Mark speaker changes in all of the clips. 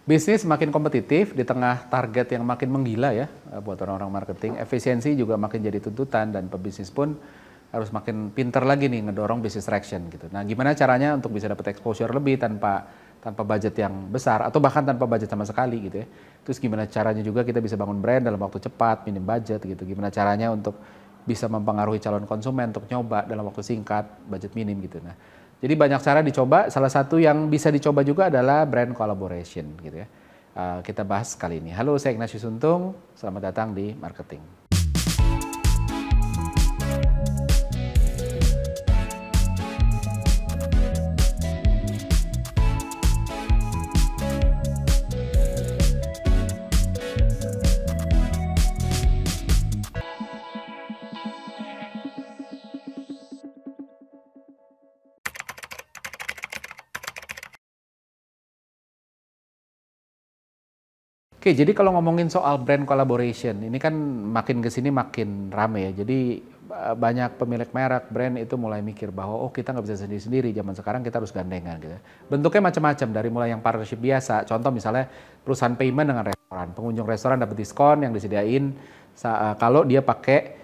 Speaker 1: Bisnis makin kompetitif di tengah target yang makin menggila ya buat orang-orang marketing. Efisiensi juga makin jadi tuntutan dan pebisnis pun harus makin pinter lagi nih ngedorong business traction gitu. Nah, gimana caranya untuk bisa dapat exposure lebih tanpa budget yang besar atau bahkan tanpa budget sama sekali gitu ya. Terus gimana caranya juga kita bisa bangun brand dalam waktu cepat, minim budget gitu. Gimana caranya untuk bisa mempengaruhi calon konsumen untuk nyoba dalam waktu singkat, budget minim gitu. Nah, jadi banyak cara dicoba, salah satu yang bisa dicoba juga adalah brand collaboration gitu ya. Kita bahas kali ini. Halo, saya Ignatius Untung, selamat datang di Marketing. Oke, jadi kalau ngomongin soal brand collaboration, ini kan makin kesini makin rame ya. Jadi banyak pemilik merek, brand itu mulai mikir bahwa oh kita nggak bisa sendiri-sendiri, zaman sekarang kita harus gandengan gitu. Bentuknya macam-macam, dari mulai yang partnership biasa, contoh misalnya perusahaan payment dengan restoran. Pengunjung restoran dapat diskon yang disediain kalau dia pakai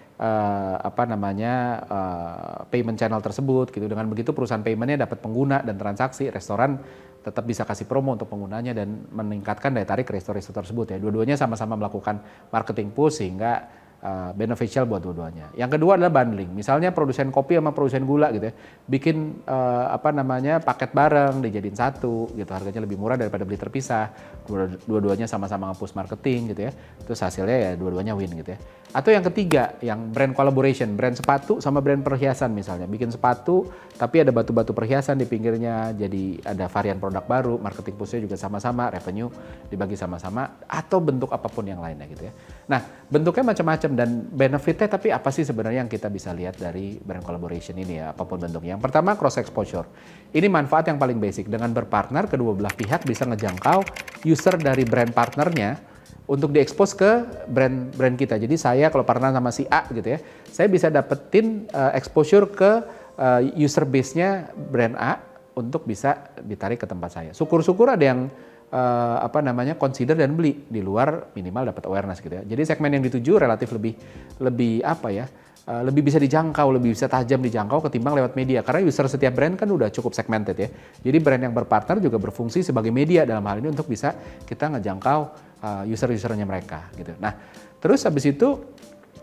Speaker 1: payment channel tersebut gitu. Dengan begitu perusahaan paymentnya dapat pengguna dan transaksi, restoran tetap bisa kasih promo untuk penggunanya dan meningkatkan daya tarik resto-resto tersebut ya. Dua-duanya sama-sama melakukan marketing push sehingga beneficial buat dua-duanya. Yang kedua adalah bundling. Misalnya produsen kopi sama produsen gula gitu ya, bikin paket bareng dijadiin satu gitu, harganya lebih murah daripada beli terpisah. Dua-duanya sama-sama nge-push marketing gitu ya. Terus hasilnya ya dua-duanya win gitu ya. Atau yang ketiga, yang brand collaboration, brand sepatu sama brand perhiasan misalnya. Bikin sepatu tapi ada batu-batu perhiasan di pinggirnya, jadi ada varian produk baru, marketing push-nya juga sama-sama, revenue dibagi sama-sama, atau bentuk apapun yang lainnya gitu ya. Nah, bentuknya macam-macam dan benefitnya, tapi apa sih sebenarnya yang kita bisa lihat dari brand collaboration ini ya, apapun bentuknya. Yang pertama, cross exposure. Ini manfaat yang paling basic. Dengan berpartner, kedua belah pihak bisa ngejangkau user dari brand partnernya untuk diekspos ke brand kita. Jadi saya kalau partner sama si A gitu ya, saya bisa dapetin exposure ke user base-nya brand A untuk bisa ditarik ke tempat saya. Syukur-syukur ada yang consider dan beli di luar, minimal dapat awareness gitu ya. Jadi segmen yang dituju relatif lebih bisa dijangkau, lebih bisa tajam dijangkau ketimbang lewat media. Karena user setiap brand kan udah cukup segmented ya. Jadi brand yang berpartner juga berfungsi sebagai media dalam hal ini untuk bisa kita ngejangkau user-usernya mereka gitu. Nah, terus habis itu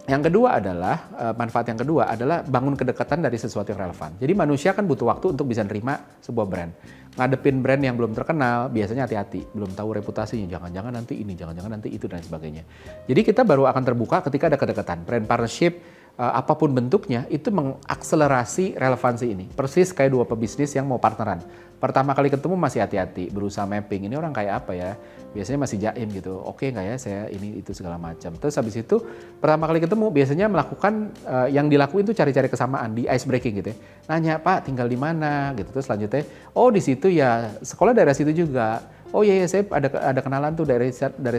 Speaker 1: yang kedua adalah, manfaat yang kedua adalah bangun kedekatan dari sesuatu yang relevan. Jadi manusia kan butuh waktu untuk bisa nerima sebuah brand. Ngadepin brand yang belum terkenal, biasanya hati-hati. Belum tahu reputasinya, jangan-jangan nanti ini, jangan-jangan nanti itu, dan sebagainya. Jadi kita baru akan terbuka ketika ada kedekatan. Brand partnership, apapun bentuknya, itu mengakselerasi relevansi ini. Persis kayak dua pebisnis yang mau partneran. Pertama kali ketemu masih hati-hati, berusaha mapping, ini orang kayak apa ya, biasanya masih jaim gitu, oke nggak ya saya ini itu segala macam. Terus habis itu pertama kali ketemu biasanya melakukan yang dilakuin itu cari-cari kesamaan, di ice breaking gitu ya. Nanya, Pak tinggal di mana gitu, terus selanjutnya oh di situ ya, sekolah daerah situ juga. Oh iya, saya ada kenalan tuh dari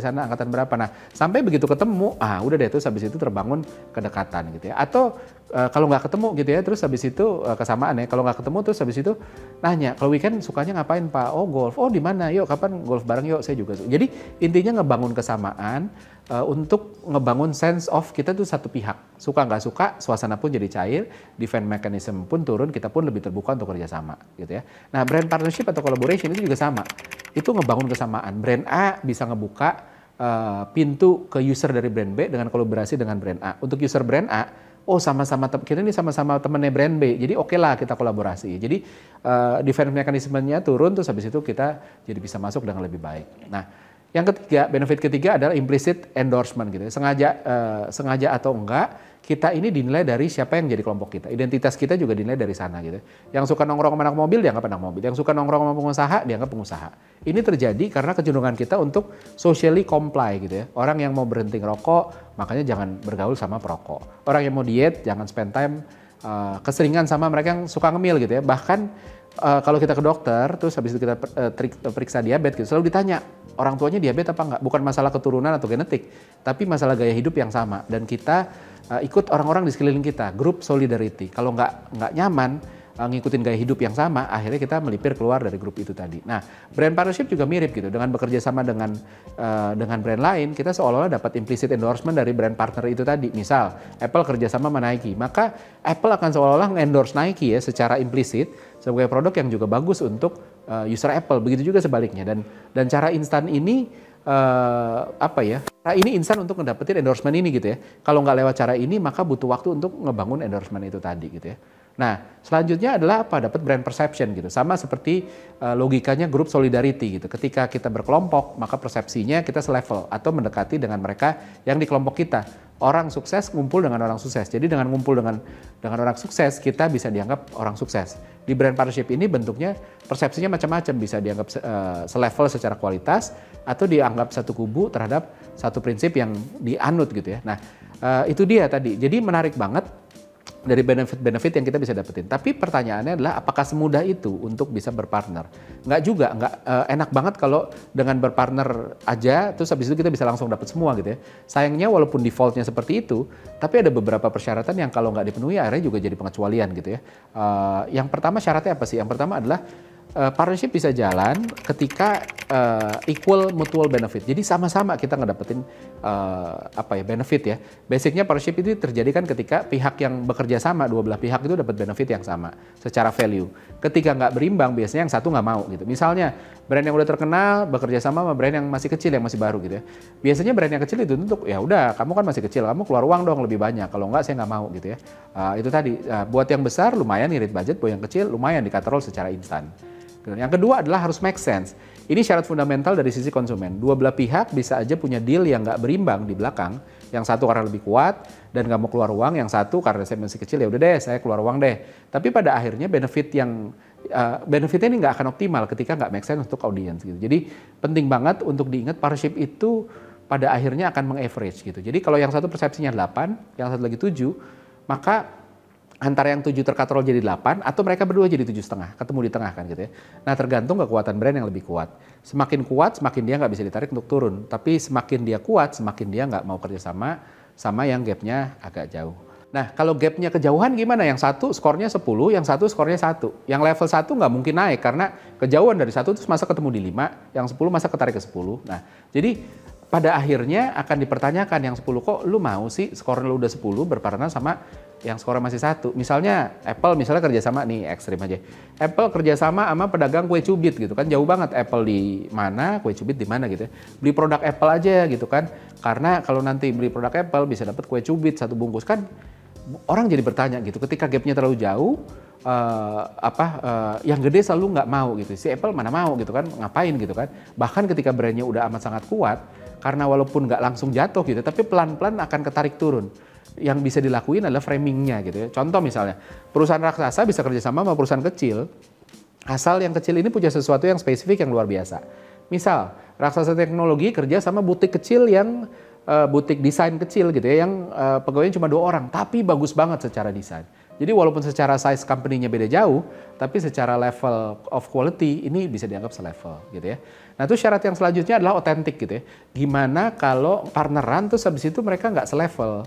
Speaker 1: sana, angkatan berapa. Nah, sampai begitu ketemu, udah deh, terus habis itu terbangun kedekatan gitu ya. Atau kalau nggak ketemu gitu ya, terus habis itu kesamaan ya. Kalau nggak ketemu, terus habis itu nanya, kalau weekend sukanya ngapain Pak? Oh golf, oh di mana? Yuk kapan golf bareng yuk, saya juga. Jadi intinya ngebangun kesamaan untuk ngebangun sense of kita tuh satu pihak. Suka nggak suka, suasana pun jadi cair, defense mechanism pun turun, kita pun lebih terbuka untuk kerjasama gitu ya. Nah, brand partnership atau collaboration itu juga sama. Itu ngebangun kesamaan. Brand A bisa ngebuka pintu ke user dari brand B dengan kolaborasi dengan brand A. Untuk user brand A, oh sama-sama kita ini sama-sama temennya brand B, jadi oke lah kita kolaborasi. Jadi defense mekanismenya turun, terus habis itu kita jadi bisa masuk dengan lebih baik. Nah, yang ketiga, benefit ketiga adalah implicit endorsement gitu. Sengaja atau enggak, kita ini dinilai dari siapa yang jadi kelompok kita. Identitas kita juga dinilai dari sana gitu. Yang suka nongkrong sama anak mobil dianggap anak mobil, yang suka nongkrong sama pengusaha dianggap pengusaha. Ini terjadi karena kecenderungan kita untuk socially comply gitu ya. Orang yang mau berhenti ngerokok, makanya jangan bergaul sama perokok. Orang yang mau diet, jangan spend time keseringan sama mereka yang suka ngemil gitu ya. Bahkan kalau kita ke dokter, terus habis itu kita periksa diabetes gitu, selalu ditanya, orang tuanya diabetes apa enggak? Bukan masalah keturunan atau genetik, tapi masalah gaya hidup yang sama. Dan kita ikut orang-orang di sekeliling kita, grup solidarity. Kalau nggak nyaman, ngikutin gaya hidup yang sama, akhirnya kita melipir keluar dari grup itu tadi. Nah, brand partnership juga mirip gitu. Dengan bekerja sama dengan brand lain, kita seolah-olah dapat implicit endorsement dari brand partner itu tadi. Misal, Apple kerjasama sama Nike, maka Apple akan seolah-olah nge-endorse Nike ya secara implisit sebagai produk yang juga bagus untuk user Apple. Begitu juga sebaliknya. Dan cara instan ini cara ini instan untuk ngedapetin endorsement ini gitu ya. Kalau nggak lewat cara ini, maka butuh waktu untuk ngebangun endorsement itu tadi gitu ya. Nah, selanjutnya adalah apa? Dapat brand perception gitu. Sama seperti logikanya grup solidarity gitu. Ketika kita berkelompok, maka persepsinya kita selevel atau mendekati dengan mereka yang di kelompok kita. Orang sukses ngumpul dengan orang sukses. Jadi dengan ngumpul dengan orang sukses, kita bisa dianggap orang sukses. Di brand partnership ini bentuknya persepsinya macam-macam. Bisa dianggap selevel secara kualitas atau dianggap satu kubu terhadap satu prinsip yang dianut gitu ya. Nah, itu dia tadi. Jadi menarik banget dari benefit-benefit yang kita bisa dapetin. Tapi pertanyaannya adalah apakah semudah itu untuk bisa berpartner? Nggak juga, nggak enak banget kalau dengan berpartner aja, terus habis itu kita bisa langsung dapat semua gitu ya. Sayangnya walaupun defaultnya seperti itu, tapi ada beberapa persyaratan yang kalau nggak dipenuhi akhirnya juga jadi pengecualian gitu ya. Yang pertama syaratnya apa sih? Yang pertama adalah partnership bisa jalan ketika equal mutual benefit. Jadi sama-sama kita ngedapetin benefit ya. Basicnya partnership itu terjadi kan ketika pihak yang bekerja sama, dua belah pihak itu dapat benefit yang sama secara value. Ketika nggak berimbang, biasanya yang satu nggak mau gitu. Misalnya brand yang udah terkenal bekerja sama brand yang masih kecil, yang masih baru gitu ya. Biasanya brand yang kecil itu untuk ya udah kamu kan masih kecil, kamu keluar uang dong lebih banyak. Kalau nggak saya nggak mau gitu ya. Itu tadi buat yang besar lumayan irit budget, buat yang kecil lumayan di-cut roll secara instan. Yang kedua adalah harus make sense. Ini syarat fundamental dari sisi konsumen. Dua belah pihak bisa aja punya deal yang nggak berimbang di belakang. Yang satu karena lebih kuat dan nggak mau keluar uang, yang satu karena saya masih kecil ya udah deh saya keluar uang deh. Tapi pada akhirnya benefitnya ini nggak akan optimal ketika nggak make sense untuk audience gitu. Jadi penting banget untuk diingat partnership itu pada akhirnya akan meng-average gitu. Jadi kalau yang satu persepsinya 8, yang satu lagi 7, maka antara yang 7 terkatrol jadi 8 atau mereka berdua jadi 7,5, ketemu di tengah kan gitu ya. Nah tergantung kekuatan brand yang lebih kuat. Semakin kuat, semakin dia nggak bisa ditarik untuk turun. Tapi semakin dia kuat, semakin dia nggak mau kerjasama sama yang gapnya agak jauh. Nah kalau gapnya kejauhan gimana? Yang satu skornya 10, yang satu skornya 1. Yang level 1 nggak mungkin naik karena kejauhan dari 1 terus masa ketemu di 5, yang 10 masa ketarik ke 10. Nah jadi pada akhirnya akan dipertanyakan yang 10 kok lu mau sih skor lu udah 10 berpartner sama yang skornya masih 1. Misalnya Apple kerjasama nih ekstrim aja. Apple kerjasama sama pedagang kue cubit gitu kan, jauh banget Apple di mana, kue cubit di mana gitu ya. Beli produk Apple aja gitu kan. Karena kalau nanti beli produk Apple bisa dapat kue cubit 1 bungkus kan. Orang jadi bertanya gitu, ketika gapnya terlalu jauh, yang gede selalu nggak mau gitu. Si Apple mana mau gitu kan, ngapain gitu kan. Bahkan ketika brandnya udah amat sangat kuat, karena walaupun nggak langsung jatuh gitu, tapi pelan-pelan akan ketarik turun. Yang bisa dilakuin adalah framingnya gitu ya. Contoh misalnya, perusahaan raksasa bisa kerjasama sama perusahaan kecil, asal yang kecil ini punya sesuatu yang spesifik yang luar biasa. Misal, raksasa teknologi kerja sama butik kecil yang butik desain kecil gitu ya, yang pegawainya cuma 2 orang, tapi bagus banget secara desain. Jadi walaupun secara size company-nya beda jauh, tapi secara level of quality ini bisa dianggap selevel gitu ya. Nah itu syarat yang selanjutnya adalah otentik gitu ya. Gimana kalau partneran terus habis itu mereka nggak selevel,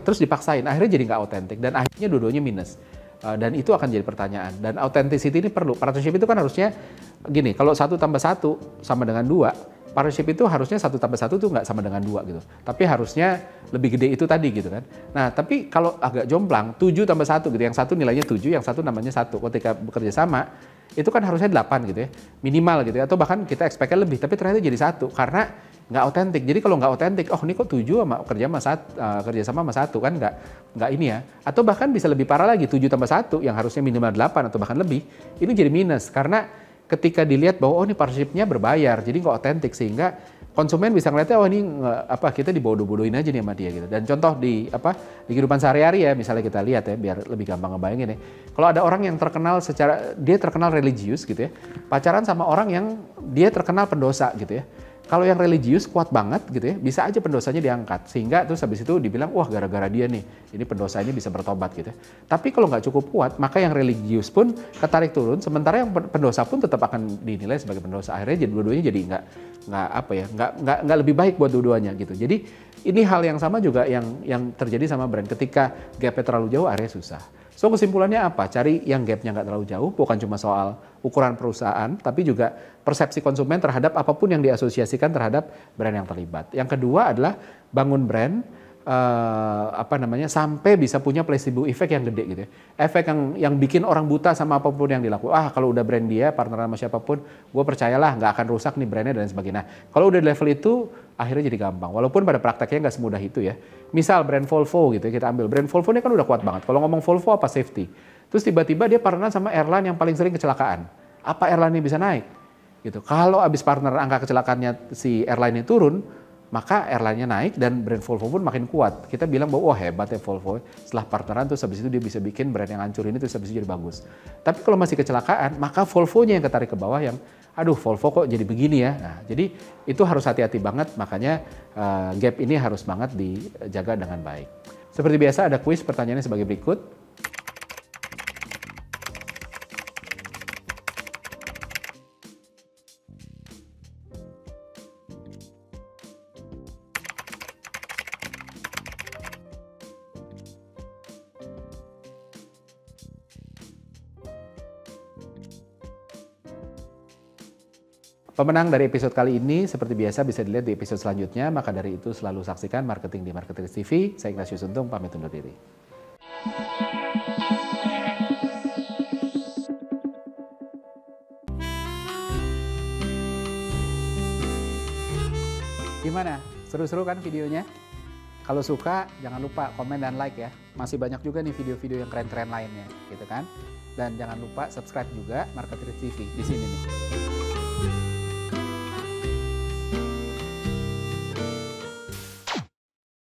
Speaker 1: terus dipaksain, akhirnya jadi nggak otentik dan akhirnya dua-duanya minus. Dan itu akan jadi pertanyaan. Dan authenticity ini perlu. Partnership itu kan harusnya gini, kalau 1 tambah 1 sama dengan 2, partnership itu harusnya 1 tambah 1 tuh nggak sama dengan 2 gitu. Tapi harusnya lebih gede itu tadi gitu kan. Nah tapi kalau agak jomplang, 7 tambah 1 gitu, yang satu nilainya 7, yang satu namanya 1. Ketika bekerja sama, itu kan harusnya 8 gitu ya, minimal gitu ya. Atau bahkan kita expect-nya lebih, tapi ternyata jadi 1 karena nggak otentik. Jadi kalau nggak otentik, oh ini kok 7 sama kerja sama 1 kan nggak ini ya. Atau bahkan bisa lebih parah lagi, 7 tambah 1 yang harusnya minimal 8 atau bahkan lebih, ini jadi minus karena ketika dilihat bahwa oh ini partnershipnya berbayar, jadi nggak otentik sehingga konsumen bisa ngeliatnya oh ini kita dibodoh-bodohin aja nih sama dia gitu. Dan contoh di kehidupan sehari-hari ya, misalnya kita lihat ya biar lebih gampang ngebayangin ya. Kalau ada orang yang terkenal dia terkenal religius gitu ya, pacaran sama orang yang dia terkenal pendosa gitu ya. Kalau yang religius kuat banget gitu ya, bisa aja pendosanya diangkat. Sehingga terus habis itu dibilang, wah gara-gara dia nih, ini pendosanya bisa bertobat gitu ya. Tapi kalau nggak cukup kuat, maka yang religius pun ketarik turun, sementara yang pendosa pun tetap akan dinilai sebagai pendosa. Akhirnya jadi dua-duanya jadi nggak lebih baik buat dua-duanya gitu. Jadi ini hal yang sama juga yang terjadi sama brand. Ketika gapnya terlalu jauh, akhirnya susah. So kesimpulannya apa? Cari yang gapnya nggak terlalu jauh, bukan cuma soal ukuran perusahaan, tapi juga persepsi konsumen terhadap apapun yang diasosiasikan terhadap brand yang terlibat. Yang kedua adalah bangun brand sampai bisa punya placebo effect yang gede gitu ya. Efek yang bikin orang buta sama apapun yang dilakukan. Kalau udah brand dia, partneran sama siapapun, gue percayalah nggak akan rusak nih brandnya dan sebagainya. Nah, kalau udah di level itu, akhirnya jadi gampang. Walaupun pada prakteknya nggak semudah itu ya. Misal brand Volvo gitu ya, kita ambil. Brand Volvo ini kan udah kuat banget. Kalau ngomong Volvo apa safety. Terus tiba-tiba dia partneran sama airline yang paling sering kecelakaan. Apa airline ini bisa naik? Gitu. Kalau abis partner angka kecelakaannya si airline ini turun, maka airline-nya naik dan brand Volvo pun makin kuat. Kita bilang bahwa wah hebat ya Volvo. Setelah partneran terus habis itu dia bisa bikin brand yang hancur ini terus habis itu jadi bagus. Tapi kalau masih kecelakaan, maka Volvo-nya yang ketarik ke bawah yang aduh Volvo kok jadi begini ya. Nah, jadi itu harus hati-hati banget, makanya gap ini harus banget dijaga dengan baik. Seperti biasa ada kuis, pertanyaannya sebagai berikut. Pemenang dari episode kali ini seperti biasa bisa dilihat di episode selanjutnya, maka dari itu selalu saksikan Marketing di Marketers TV. Saya Ignatius Untung, pamit undur diri. Gimana? Seru-seru kan videonya? Kalau suka, jangan lupa komen dan like ya. Masih banyak juga nih video-video yang keren-keren lainnya, gitu kan? Dan jangan lupa subscribe juga Marketers TV di sini nih.